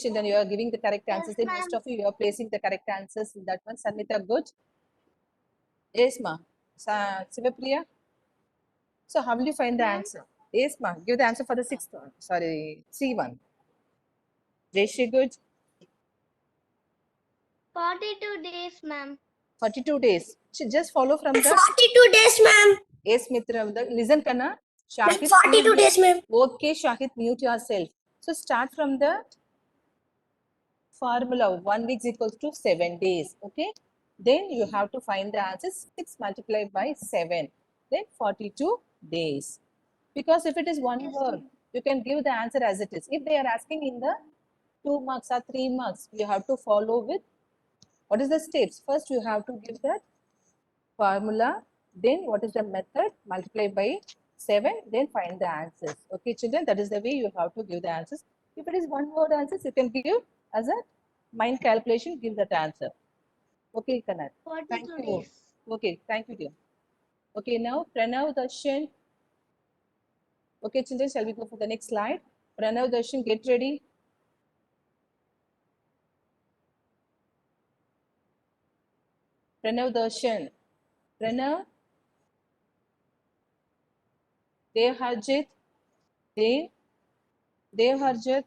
Children, you are giving the correct answers. Then ma'am. most of you are placing the correct answers in that one. Sanmita, good. Yes, ma. Sivapriya. So how will you find the answer? Yes, ma. Give the answer for the sixth one. Sorry, C1. Jayshri, good. 42 days, ma'am. 42 days. Should just follow from the. 42 days, ma'am. Yes, Mitra. Listen, Kana. Shahid. 42 days, ma'am. Okay, Shahid, mute yourself. So start from the formula. 1 week is equals to 7 days. Okay. Then you have to find the answer. 6 multiplied by 7. Then 42 days. Because if it is one word, you can give the answer as it is. If they are asking in the 2 marks or 3 marks, you have to follow with what is the steps. First, you have to give that formula. Then what is the method? Multiply by 7. Then find the answers. Okay, children, that is the way you have to give the answers. If it is one word answers, you can give as a mind calculation, give that answer. Okay, Kanat. Thank 42 you. days. Okay, thank you, dear. Okay, now Pranav, Darshan. Okay, children, shall we go for the next slide? Pranav, Darshan, get ready. Pranav, Darshan. Pranav. Dev, Harjit. Dev, Harjit.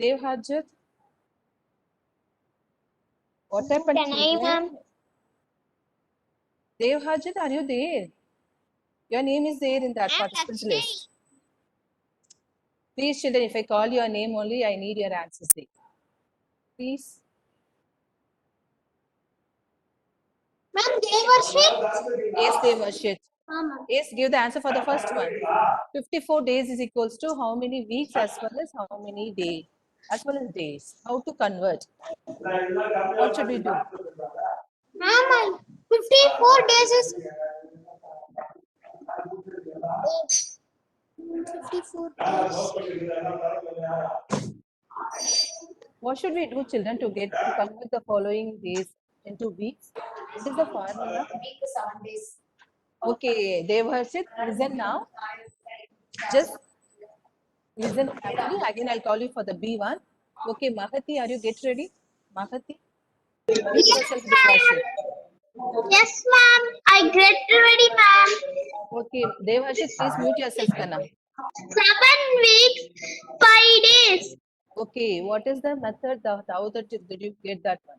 Dev, Harjit. What happened, Can I, children? ma'am? Dev, Harjit, are you there? Your name is there in that I'm participants Lakshmi. list. Please, children, if I call your name only, I need your answers there. Please. Ma'am, Devarshi? Yes, Devarshit. Ma'am. Yes, give the answer for the first one. 54 days is equals to how many weeks as well as how many days? As well as days. How to convert? What should we do? Ma'am, 54 days is 54 days. What should we do, children, to convert the following days into weeks? What is the formula? Okay, Devharshit, listen now. Just listen carefully. Again, I'll call you for the B1. Okay, Mahati, are you get ready? Mahati? Mute yourself, Devharshit. Yes, ma'am. I get ready, ma'am. Okay, Devharshit, please mute yourself, Kana. 7 weeks, 5 days. Okay, what is the method? How did you get that one?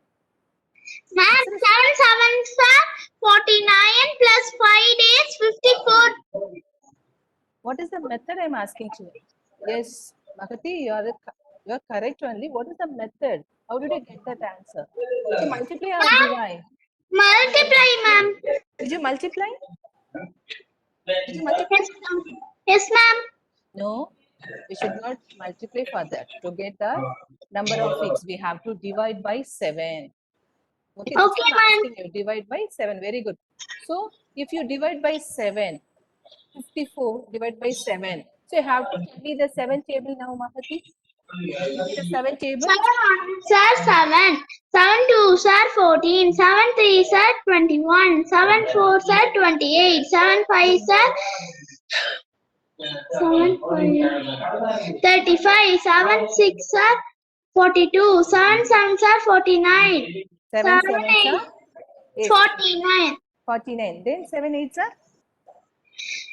Ma'am, 7 sevens are 49 plus 5 days, 54. What is the method I'm asking you? Yes, Mahati, you're correct only. What is the method? How did you get that answer? Did you multiply or divide? Multiply, ma'am. Did you multiply? Did you multiply? Yes, ma'am. Yes, ma'am. No, we should not multiply for that. To get the number of weeks, we have to divide by 7. Okay, that's Okay, what I'm ma'am. asking you. Divide by 7. Very good. So, if you divide by 7, 54 divided by 7. So, you have to tell me the 7 table now, Mahati. Give me the 7 table. 7, 7 2s are 14, 7 3s are 21, 7 4s are 28, 7 5s are 35, 7 6 are 42, 7 7s are 49, 7 7 sevens 8 are yes, 49, 49. Then 7 8s are.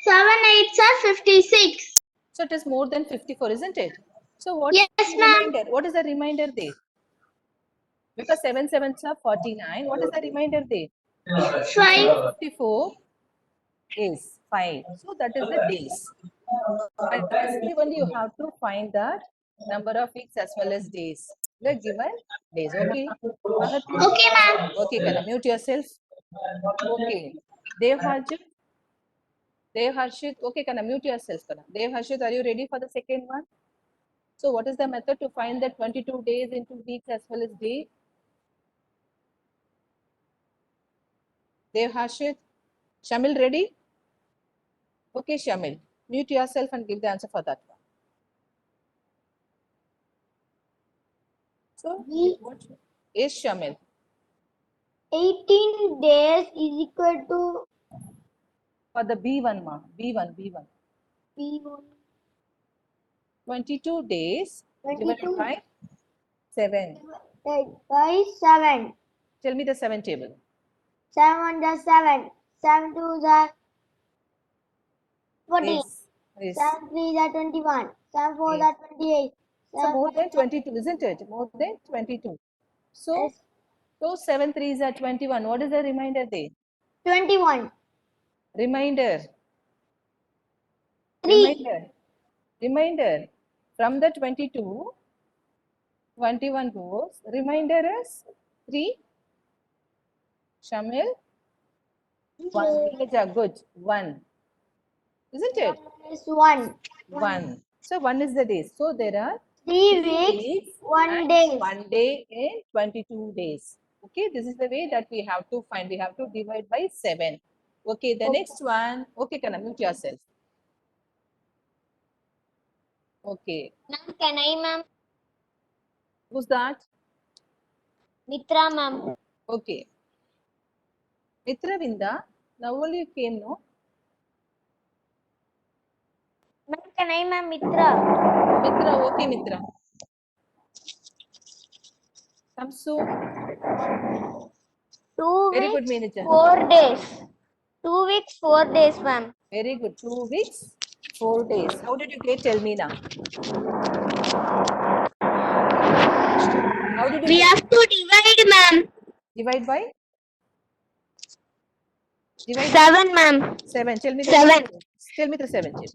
7 8s are 56. So, it is more than 54, isn't it? So, what Yes, is the ma'am. reminder? What is the reminder there? Because 7 sevens are 49. What is the reminder there? 5. 54 is 5. So, that is the days. And basically, only you have to find the number of weeks as well as days. The given days. Okay. Mahati? Okay, ma'am. Okay, Kana, mute yourself. Okay. Dev Harjit? Dev Harshit? Okay, Kana, mute yourself, Kana. Dev Harshit, are you ready for the second one? So, what is the method to find the 22 days into weeks as well as day? Dev Harshit? Shamil, ready? Okay, Shamil. Mute yourself and give the answer for that one. So, what is Shamil? 18 days is equal to For the B1, ma. B1. B1. 22 days divided 22 by 7. divided by 7. Tell me the 7 table. 7 1 is 7. 7 2 is 14. Yes. Yes. 7 3 is 21. 7 4 Yes. is 28. So more than 22, isn't it? More than 22. So, Yes. so 7 3s are 21. What is the remainder there? 21. Remainder. 3. Remainder. Reminder. From the 22, 21 goes. Remainder is 3. Shamil? 1. Good. 1. Isn't it? 1 is 1. 1. So 1 is the days. So there are 3 3 weeks, weeks 1 and day. 1 day in 22 days. Okay, this is the way that we have to find. We have to divide by 7. Okay, the next one. Okay, can unmute yourself. Okay, Ma'am, can I, ma'am? who's that? Mitra, ma'am. Okay, Mitra Vinda. Now only you came, no? Ma'am, can I, ma'am? Mitra. Mitra, okay, Mitra. Samsu, 2 very good weeks, manager. 4 days. 2 weeks, 4 days, ma'am. Very good. 2 weeks, 4 days. How did you get? Tell me now. How did you We get? have to divide, ma'am. Divide by? Divide 7, ma'am. 7. Tell me the 7. Tell me the 7. Tell.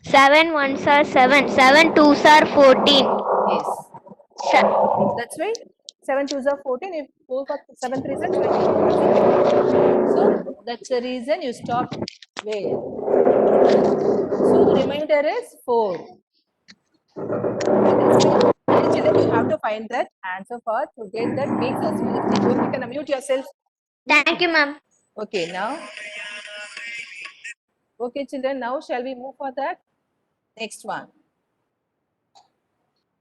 7 ones are 7. 7 twos are 14. Yes. Se- That's right. 7 twos are 14. If 4 got 7 threes are 22. So that's the reason you stopped where. So remainder is 4. Children, you have to find that answer for to get that weeks as well as days. Okay, can unmute yourself? Thank you, ma'am. Okay, now. Okay, children, now shall we move for that? Next one.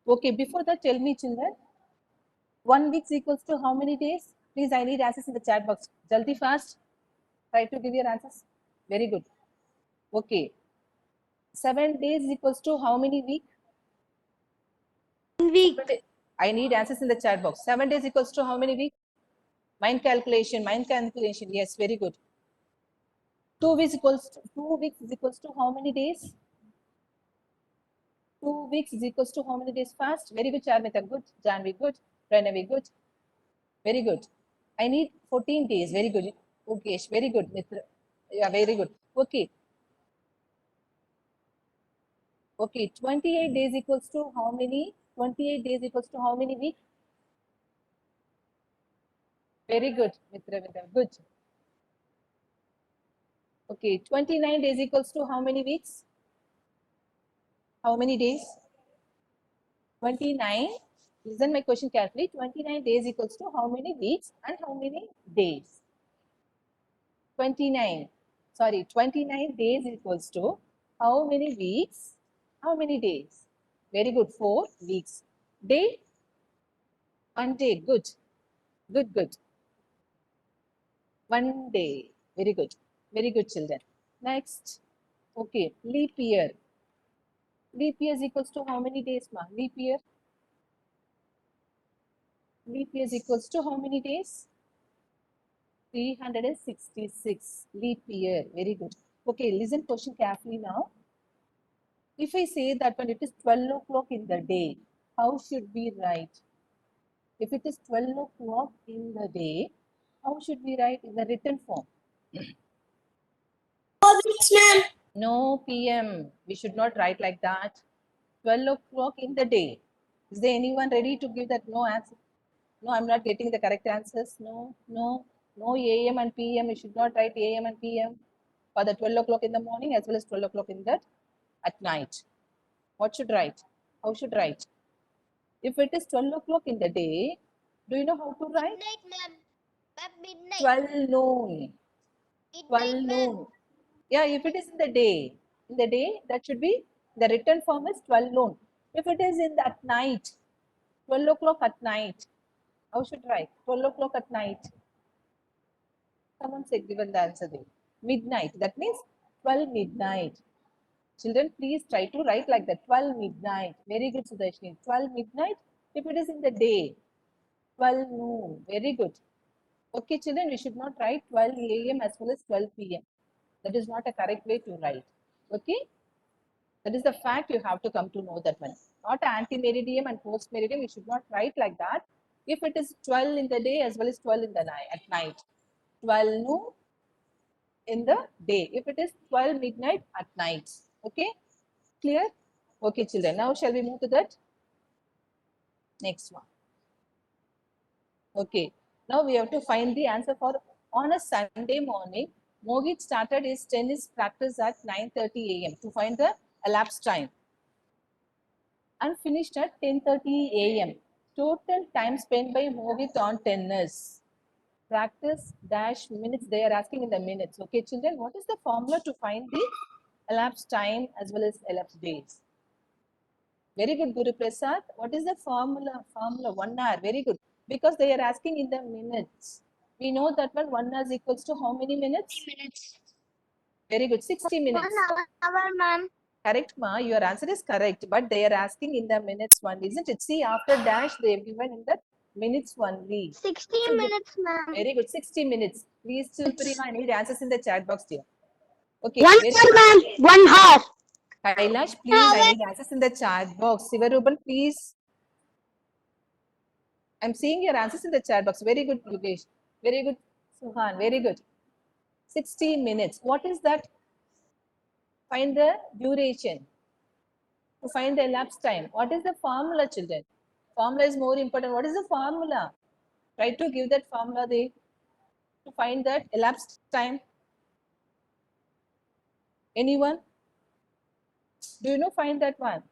Okay, before that, tell me, children. 1 week equals to how many days? Please, I need answers in the chat box. Jaldi fast. Try to give your answers. Very good. Okay. 7 days equals to how many week? Week. I need answers in the chat box. 7 days equals to how many week? Mind calculation. Mind calculation. Yes, very good. 2 weeks equals to 2 weeks is equals to how many days? 2 weeks is equals to how many days fast? Very good, Charmita. Good. Janvi, good. Pranavi, good. Very good. I need 14 days. Very good. Okay, very good. Mitra. Yeah, very good. Okay. Okay, 28 days equals to how many? 28 days equals to how many weeks? Very good, Mitra Vidya. Good. Okay, 29 days equals to how many weeks? How many days? 29. Listen my question carefully. 29 days equals to how many weeks and how many days? 29. Sorry, 29 days equals to how many weeks? How many days? Very good. 4 weeks. Day? 1 day. Good. Good, good. 1 day. Very good. Very good, children. Next. Okay. Leap year. Leap year is equals to how many days, ma? Leap year? Leap year is equals to how many days? 366. Leap year. Very good. Okay, listen question carefully now. If I say that when it is 12 o'clock in the day, how should we write? If it is 12 o'clock in the day, how should we write in the written form? 4 weeks, ma'am. No PM. We should not write like that. 12 o'clock in the day. Is there anyone ready to give that no answer? No, I'm not getting the correct answers. No, no, no AM and PM. We should not write AM and PM for the 12 o'clock in the morning as well as 12 o'clock in the at night. What should write? How should write? If it is 12 o'clock in the day, do you know how to write? Midnight, ma'am. Midnight. 12 noon. 12 noon. Yeah, if it is in the day, that should be the written form is 12 noon. If it is in that night, 12 o'clock at night, how should write? 12 o'clock at night. Someone said given the answer there. Midnight. That means 12 midnight. Children, please try to write like that. 12 midnight. Very good, Sudarshini. 12 midnight if it is in the day. 12 noon. Very good. Okay, children, we should not write 12 a.m. as well as 12 p.m. That is not a correct way to write. Okay? That is the fact you have to come to know that one. Not ante-meridiem and post-meridiem. We should not write like that. If it is 12 in the day as well as 12 in the night at night. 12 noon in the day. If it is 12 midnight at night. Okay? Clear? Okay, children. Now shall we move to that? Next one. Okay. Now we have to find the answer for on a Sunday morning. Mohit started his tennis practice at 9:30 a.m. to find the elapsed time and finished at 10:30 a.m. Total time spent by Mohit on tennis. Practice dash minutes. They are asking in the minutes. Okay, children. What is the formula to find the elapsed time as well as elapsed days? Very good, Guru Prasad. What is the formula? Formula 1 hour. Very good. Because they are asking in the minutes. We know that one hour is equals to how many minutes? Minutes. Very good. 60 minutes. 1 hour, ma'am. Correct, ma. Your answer is correct. But they are asking in the minutes one, isn't it? See, after dash, they have given in the minutes only. 60 So minutes, ma'am. very good. 60 minutes. Please, Chilpuri, I need answers in the chat box here. Okay. 1 Very hour, ma'am. 1 hour. Kailash, please, I need answers in the chat box. Sivaruban, please. I'm seeing your answers in the chat box. Very good, Yogesh. Very good, Suhan. Very good. 60 minutes. What is that? Find the duration. To find the elapsed time. What is the formula, children? Formula is more important. What is the formula? Try to give that formula there to find that elapsed time. Anyone? Do you know find that one?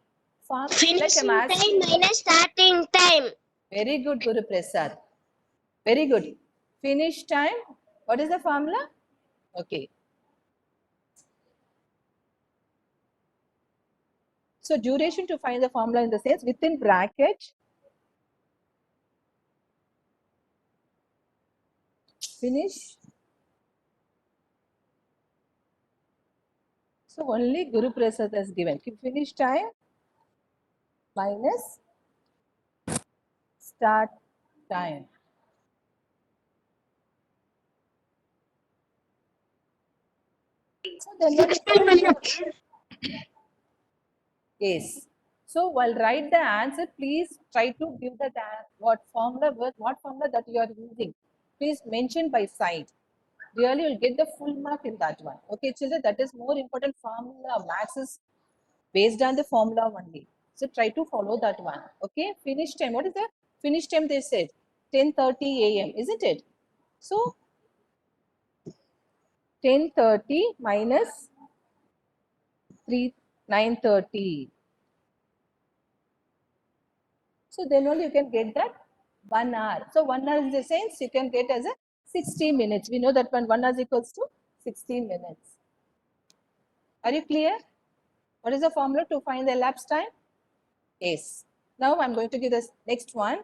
Finishing time minus starting time. Very good, Guru Prasad. Very good. Finish time. What is the formula? Okay. So duration to find the formula in the sense within bracket finish. So only Guru Prasad has given. Finish time minus start time. So then what 60 minutes. Yes. So while write the answer, please try to give that what formula that you are using. Please mention by side. Really, you'll get the full mark in that one. Okay, children, that is more important formula. Maths is based on the formula only. So try to follow that one. Okay, finish time. What is the finish time? They said 10:30 a.m. Isn't it? So 10:30 minus 9:30. So then only you can get that 1 hour. So 1 hour is the sense you can get as a 60 minutes. We know that one hour is equals to 60 minutes. Are you clear? What is the formula to find the elapsed time? Yes. Now I'm going to give the next one.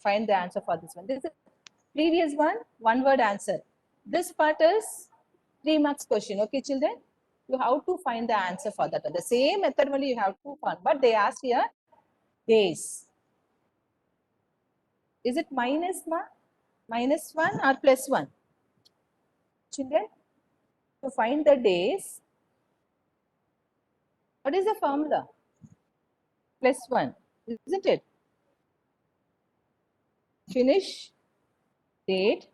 Find the answer for this one. This is previous one word answer. This part is 3 marks question. Okay, children? You have to find the answer for that. The same method only you have to find. But they ask here days. Is it minus 1 or plus 1? Children, to find the days, what is the formula? Plus 1, isn't it? Finish date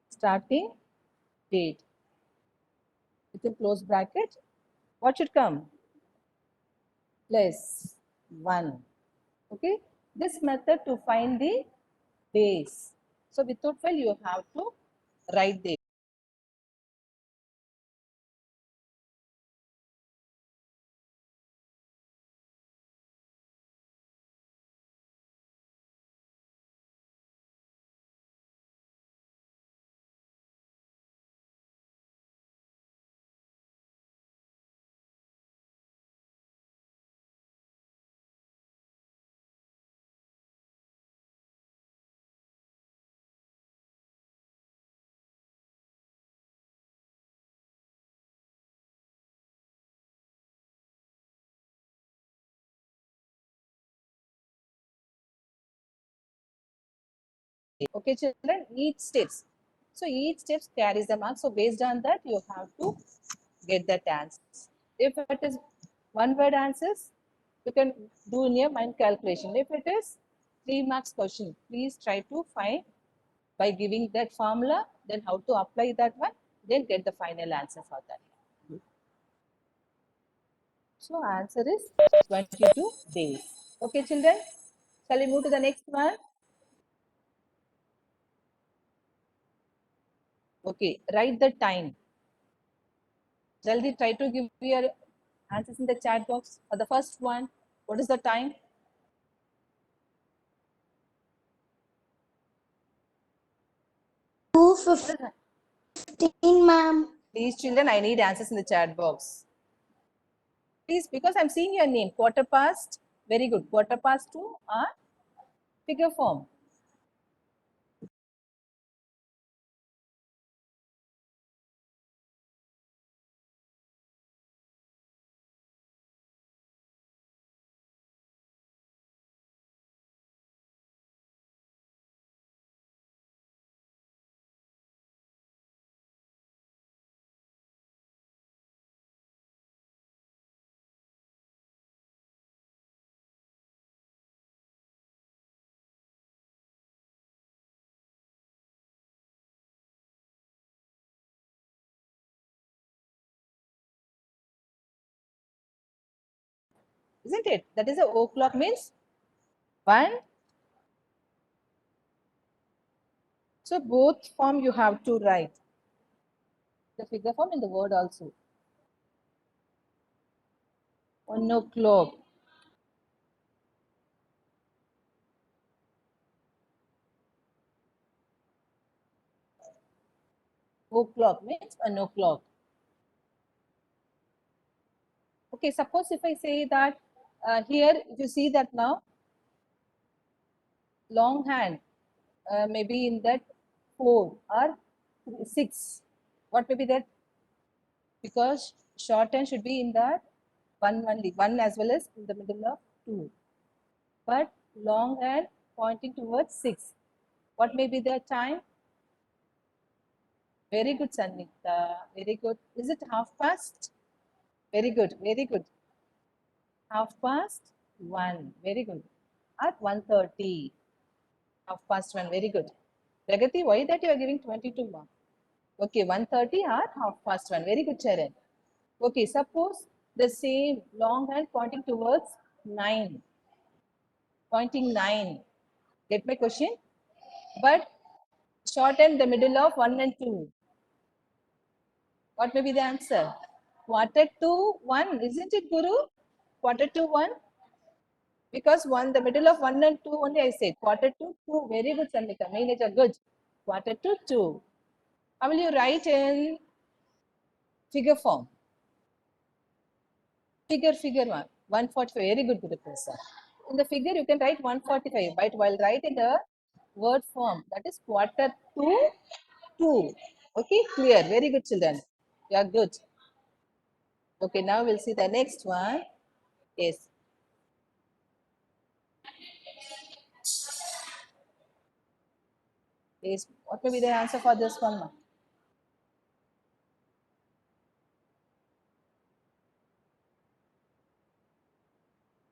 starting date within close bracket. What should come? Plus 1. Okay. This method to find the days. So without fail, you have to write there. Okay, children, each steps. So each steps carries the mark. So based on that, you have to get that answer. If it is one word answers, you can do in your mind calculation. If it is 3 marks question, please try to find by giving that formula, then how to apply that one, then get the final answer for that. So answer is 22 days. Okay, children. Shall we move to the next one? Okay, write the time. Jaldi try to give your answers in the chat box. For the first one, what is the time? 2:15, ma'am. Please, children, I need answers in the chat box. Please, because I'm seeing your name. Quarter past. Very good. Quarter past 2 or figure form. Isn't it? That is a o'clock means 1. So both form you have to write. The figure form in the word also. 1 o'clock. O'clock means 1 o'clock. Okay, suppose if I say that here you see that now long hand maybe in that 4 or 6. What may be that? Because short hand should be in that 1 only, 1 as well as in the middle of 2. But long hand pointing towards 6. What may be the time? Very good, Sanita. Very good. Is it half past? Very good. Very good. Half past 1. Very good. At 1:30. Half past 1. Very good. Pragati, why that you are giving 22 marks? Okay, 1:30 or half past 1. Very good, Charan. Okay, suppose the same long hand pointing towards 9. Pointing 9. Get my question? But shorten the middle of 1 and 2. What may be the answer? Quarter to 1, isn't it, Guru? Quarter to 1? Because 1, the middle of 1 and 2 only I said. Quarter to 2. Very good, Samita. Manager, good. Quarter to 2. How will you write in figure form? Figure 145. Very good, Guru Prasad. In the figure, you can write 145. But while writing the word form, that is quarter to 2. Okay, clear. Very good, children. You are good. Okay, now we'll see the next one. Yes. Yes. What will be the answer for this one? Ma'am?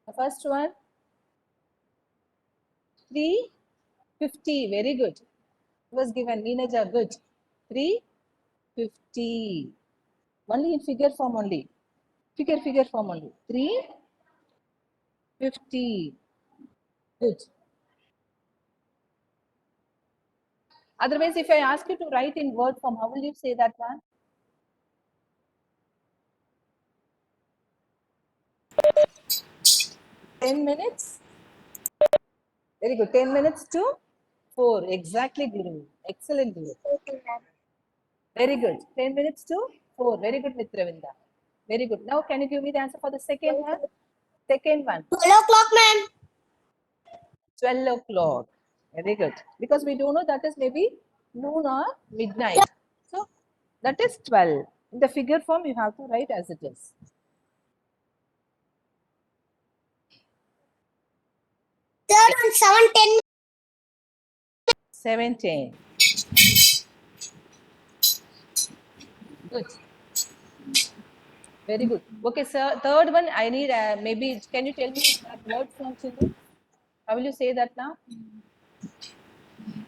The first one, 350. Very good. It was given. Neenaja, good. 350. Only in figure form only. Figure form only. 350. Good. Otherwise, if I ask you to write in word form, how will you say that one? Ten minutes. Very good. 10 minutes to 4. Exactly, Guru. Excellent, Guru. Very good. 10 minutes to 4. Very good, Mitravinda. Very good. Now, can you give me the answer for the second one? Second one. 12 o'clock, ma'am. 12 o'clock. Very good. Because we don't know that is maybe noon or midnight. So, that is 12. In the figure form, you have to write as it is. Third one, 7:10. 17. Good. Very good. Okay, sir. Third one, I need maybe. Can you tell me that word form, children? How will you say that now?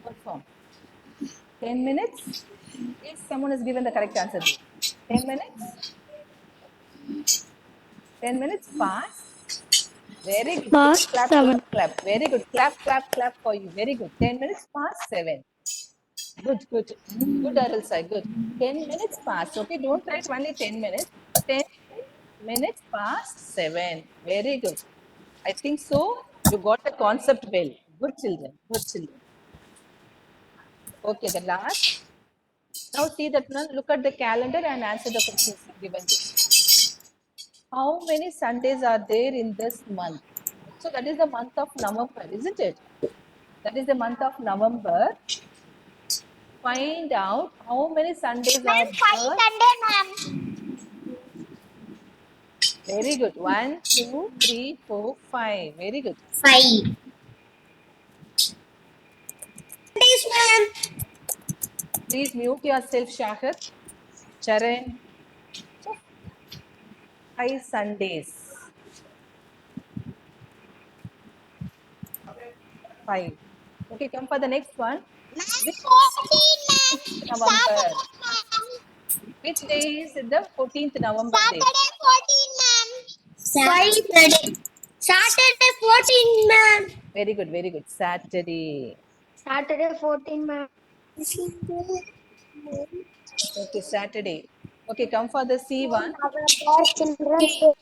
Word form. 10 minutes. If someone has given the correct answer, 10 minutes. 10 minutes past. Very good. Past Clap, clap, 7. clap, clap. Very good. Clap, clap, clap for you. Very good. 10 minutes past 7. Good, good. Good, Arul Sai. Good. 10 minutes past. Okay, don't write only 10 minutes. 10 minutes past 7. Very good. I think so. You got the concept well. Good children. Good children. Okay, the last. Now see that one. Look at the calendar and answer the questions given there. How many Sundays are there in this month? So that is the month of November, isn't it? That is the month of November. Find out how many Sundays are there. Sunday, ma'am. Very good. 1, 2, 3, 4, 5. Very good. 5. Sundays, ma'am. Please mute yourself, Shahid. Charan. So 5 Sundays. 5. Okay, come for the next one. Which 14, ma'am. November? Saturday, ma'am. Which day is the 14th November day? Saturday, 14, ma'am. Saturday. Saturday 14, ma'am. Very good, very good. Saturday. Saturday, 14, ma'am. Okay, Saturday. Okay, come for the C1. Children's Day.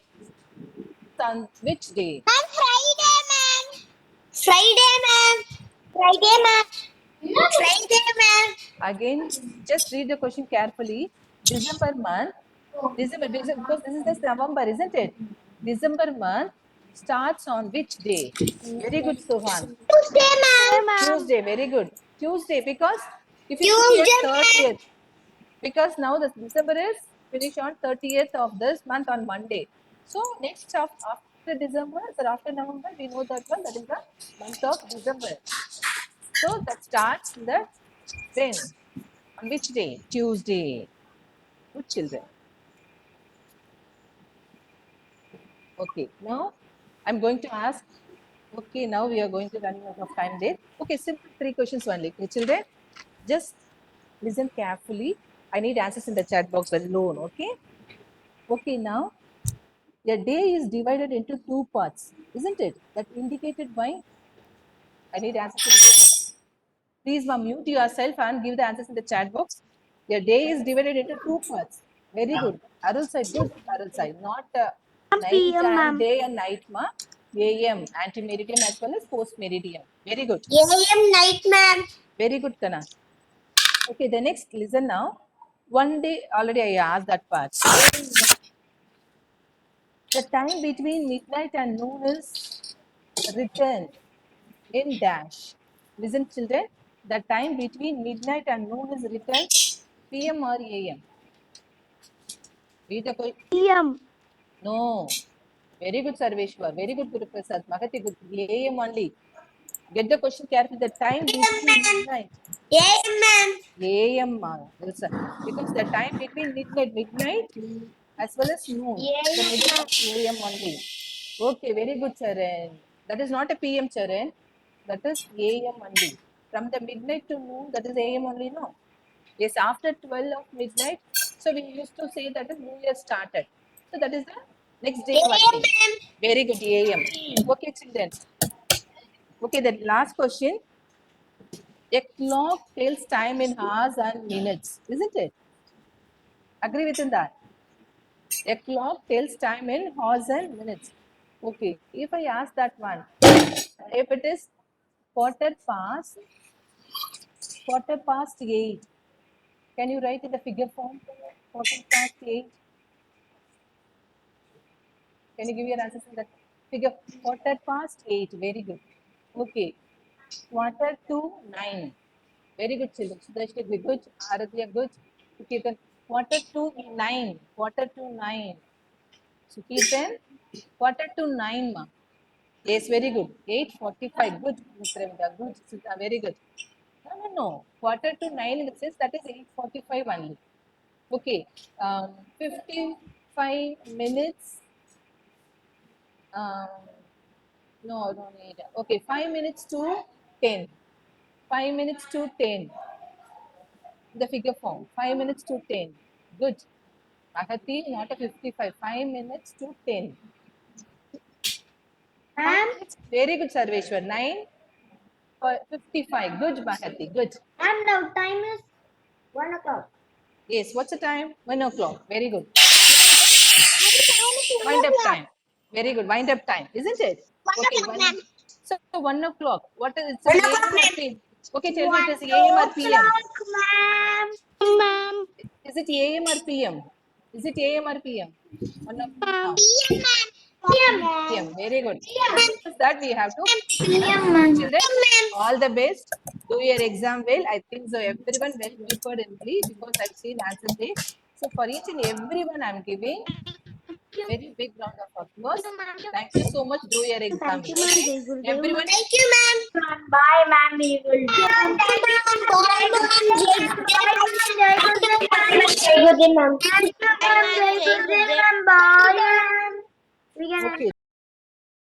Which day? Ma'am, Friday, ma'am. Friday, ma'am. Friday, ma'am. Friday, ma'am. Again, just read the question carefully. December month. December, because this is just November, isn't it? December month starts on which day? Very good, Sohan. Tuesday, ma'am. Tuesday, very good. Tuesday, because if you see here Tuesday, ma'am. 30th, because now the December is finished on 30th of this month on Monday. So next after December, so after November, we know that one, that is the month of December. So that starts in the when? On which day? Tuesday. Good children. Okay, now I'm going to ask. Okay, now we are going to running out of time there. Okay, simple 3 questions only. Okay, children, just listen carefully. I need answers in the chat box alone. Okay. Okay, now a day is divided into 2 parts, isn't it? That indicated by. I need answers. In the, please, ma'am, mute yourself and give the answers in the chat box. A day is divided into 2 parts. Very good. Arul side, good. Arul side, not night PM, and ma'am. day and night, ma. AM, anti-meridian as well as post-meridian. Very good. AM night, ma'am. Very good, Kana. Okay, the next, listen now. One day, already I asked that part. The time between midnight and noon is written in dash. Listen, children. The time between midnight and noon is written PM or AM. Read the question. PM. No. Very good, Sarveshwar. Very good, Guru Prasad. Magati good. AM only. Get the question carefully. The time between midnight. AM, ma'am. AM, Elsa. Because the time between midnight as well as noon, the middle of AM only. Okay, very good, Charan. That is not a PM, Charan. That is AM only. From the midnight to noon, that is AM only, no? Yes, after 12 of midnight. So we used to say that the New Year started. So that is the next day AM, only. Very good, AM. Okay, children. Okay, the last question. A clock tells time in hours and minutes, isn't it? Agree with that? A clock tells time in hours and minutes. Okay, if I ask that one, if it is quarter past, quarter past 8, can you write in the figure form? Quarter past 8. Can you give your answers in the figure? Quarter past 8. Very good. Okay. Quarter to 9. Very good, children. Sudashri, be good. Aradhya, good. Okay, then quarter to 9. Quarter to 9. Sukeetan, quarter to 9, ma. Yes, very good. 8:45. Good, Miss Ravindra. Good, Sita. Very good. No. Quarter to 9 in the sense that is 8:45 only. Okay. 55 minutes. Um, no, I don't need. Okay, 5 minutes to 10. 5 minutes to 10. The figure form. 5 minutes to 10. Good. Mahati, not a 55. 5 minutes to 10. 5 Ma'am, minutes. Very good, Sarveshwar. 9 for 55. Good, Mahati. Good. ma'am, now time is 1 o'clock. Yes, what's the time? 1 o'clock. Very good. Wind up time. Very good. Wind up time, isn't it? 1 Okay, o'clock, ma'am. so 1 o'clock. What is it? 1 AM o'clock, or ma'am. PM? Okay, tell me it is AM or PM. Ma'am. Ma'am. Is it AM or PM? Is it AM or PM? 1 o'clock. PM, ma'am. PM. Very good. So that we have to. PM, ma'am. Children, all the best. Do your exam well. I think so. Everyone well prepared in because I've seen answer day. So for each and everyone, I'm giving very big round of applause. Thank you so much. Do your exam. Thank you, ma'am. Okay? We will do. Everyone, Thank you, ma'am. Bye, ma'am. We will do. Bye, Jai Gurdev, ma'am. Thank you, ma'am. Jai Gurdev, ma'am. Bye, ma'am. We can okay.